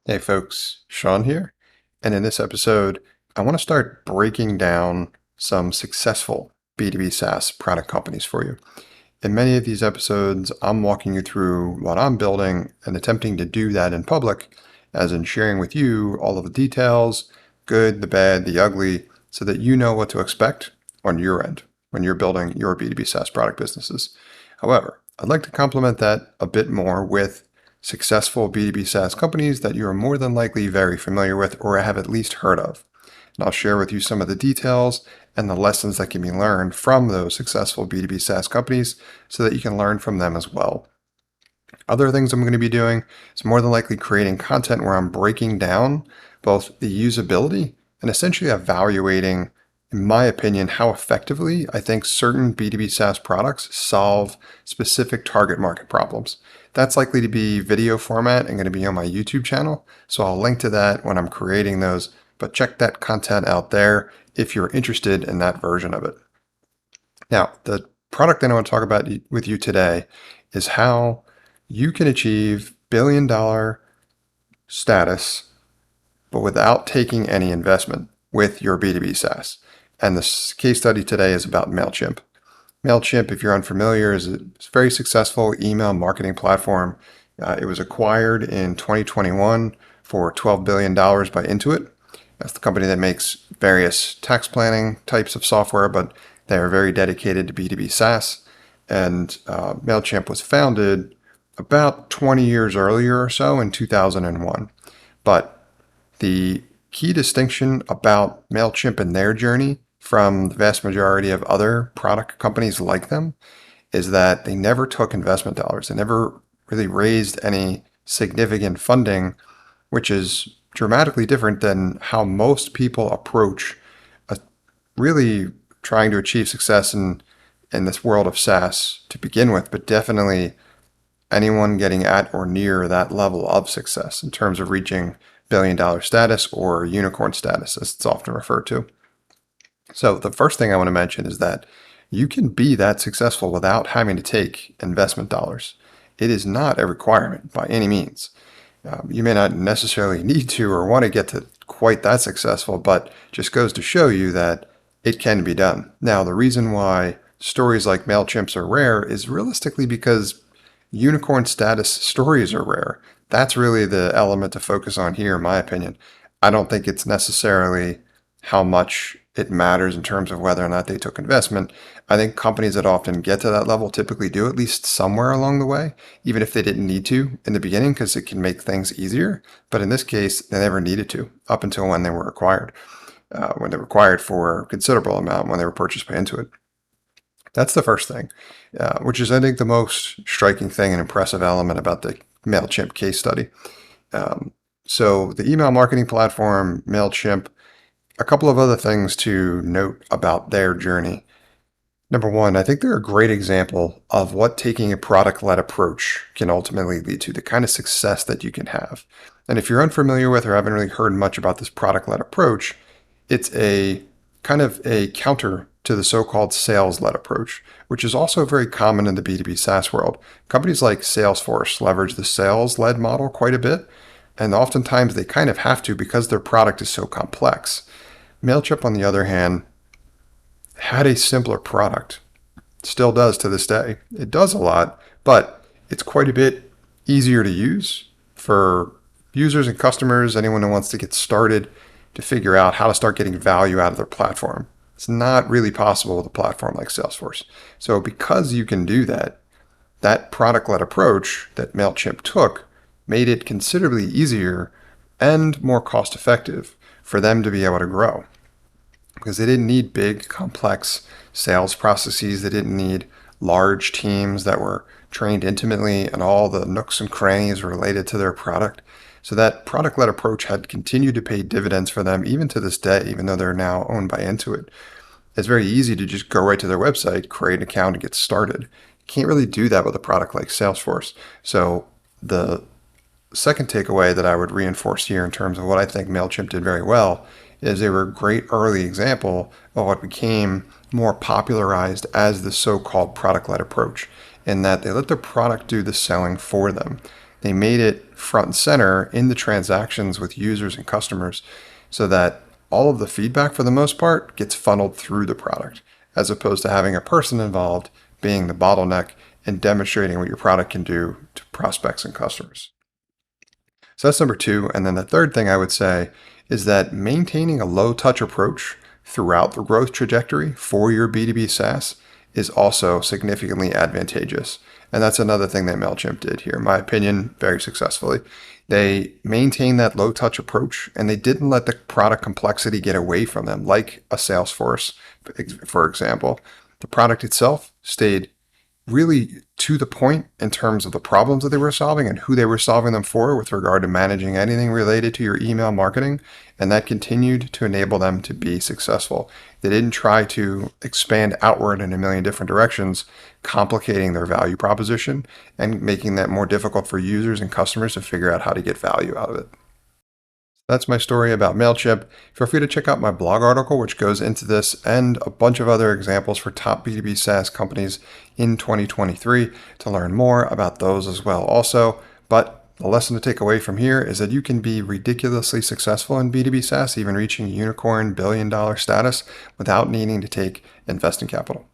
Hey folks, Sean here. And in this episode, I want to start breaking down some successful B2B SaaS product companies for you. In many of these episodes, I'm walking you through what I'm building and attempting to do that in public, as in sharing with you all of the details, good, the bad, the ugly, so that you know what to expect on your end when you're building your B2B SaaS product businesses. However, I'd like to complement that a bit more with successful B2B SaaS companies that you are more than likely very familiar with or have at least heard of. And I'll share with you some of the details and the lessons that can be learned from those successful B2B SaaS companies so that you can learn from them as well. Other things I'm going to be doing is more than likely creating content where I'm breaking down both the usability and essentially evaluating, in my opinion, how effectively I think certain B2B SaaS products solve specific target market problems. That's likely to be video format and going to be on my YouTube channel. So I'll link to that when I'm creating those, but check that content out there if you're interested in that version of it. Now, the product that I want to talk about with you today is how you can achieve billion-dollar status, but without taking any investment with your B2B SaaS. And the case study today is about MailChimp. MailChimp, if you're unfamiliar, is a very successful email marketing platform. It was acquired in 2021 for $12 billion by Intuit. That's the company that makes various tax planning types of software, but they are very dedicated to B2B SaaS. And MailChimp was founded about 20 years earlier or so in 2001. But the key distinction about MailChimp and their journey from the vast majority of other product companies like them is that they never took investment dollars. They never really raised any significant funding, which is dramatically different than how most people approach really trying to achieve success in this world of SaaS to begin with, but definitely anyone getting at or near that level of success in terms of reaching billion-dollar status or unicorn status, as it's often referred to. So the first thing I want to mention is that you can be that successful without having to take investment dollars. It is not a requirement by any means. You may not necessarily need to or want to get to quite that successful, but just goes to show you that it can be done. Now, the reason why stories like MailChimp's are rare is realistically because unicorn status stories are rare. That's really the element to focus on here, in my opinion. I don't think it's necessarily how much it matters in terms of whether or not they took investment. I think companies that often get to that level typically do at least somewhere along the way, even if they didn't need to in the beginning, because it can make things easier. But in this case, they never needed to up until when they were acquired, when they were acquired for a considerable amount when they were purchased by Intuit. That's the first thing, which is, I think, the most striking thing and impressive element about the MailChimp case study. So the email marketing platform, MailChimp, a couple of other things to note about their journey. Number one, I think they're a great example of what taking a product-led approach can ultimately lead to, the kind of success that you can have. And if you're unfamiliar with or haven't really heard much about this product-led approach, it's a kind of a counter to the so-called sales-led approach, which is also very common in the B2B SaaS world. Companies like Salesforce leverage the sales-led model quite a bit, and oftentimes they kind of have to because their product is so complex. MailChimp, on the other hand, had a simpler product. Still does to this day. It does a lot, but it's quite a bit easier to use for users and customers, anyone who wants to get started to figure out how to start getting value out of their platform. It's not really possible with a platform like Salesforce. So because you can do that, that product-led approach that MailChimp took made it considerably easier and more cost-effective for them to be able to grow, because they didn't need big, complex sales processes. They didn't need large teams that were trained intimately in all the nooks and crannies related to their product. So that product-led approach had continued to pay dividends for them even to this day, even though they're now owned by Intuit. It's very easy to just go right to their website, create an account, and get started. You can't really do that with a product like Salesforce. So the second takeaway that I would reinforce here in terms of what I think MailChimp did very well is they were a great early example of what became more popularized as the so-called product-led approach, in that they let their product do the selling for them. they made it front and center in the transactions with users and customers so that all of the feedback, for the most part, gets funneled through the product, as opposed to having a person involved being the bottleneck and demonstrating what your product can do to prospects and customers. So that's number two. And then the third thing I would say is that maintaining a low touch approach throughout the growth trajectory for your B2B SaaS is also significantly advantageous. And that's another thing that MailChimp did here, in my opinion, very successfully. They maintained that low touch approach and they didn't let the product complexity get away from them, like a Salesforce, for example. The product itself stayed really to the point in terms of the problems that they were solving and who they were solving them for with regard to managing anything related to your email marketing. And that continued to enable them to be successful. They didn't try to expand outward in a million different directions, complicating their value proposition and making that more difficult for users and customers to figure out how to get value out of it. That's my story about MailChimp. Feel free to check out my blog article, which goes into this and a bunch of other examples for top B2B SaaS companies in 2023 to learn more about those as well also. But the lesson to take away from here is that you can be ridiculously successful in B2B SaaS, even reaching unicorn $1 billion status without needing to take investing capital.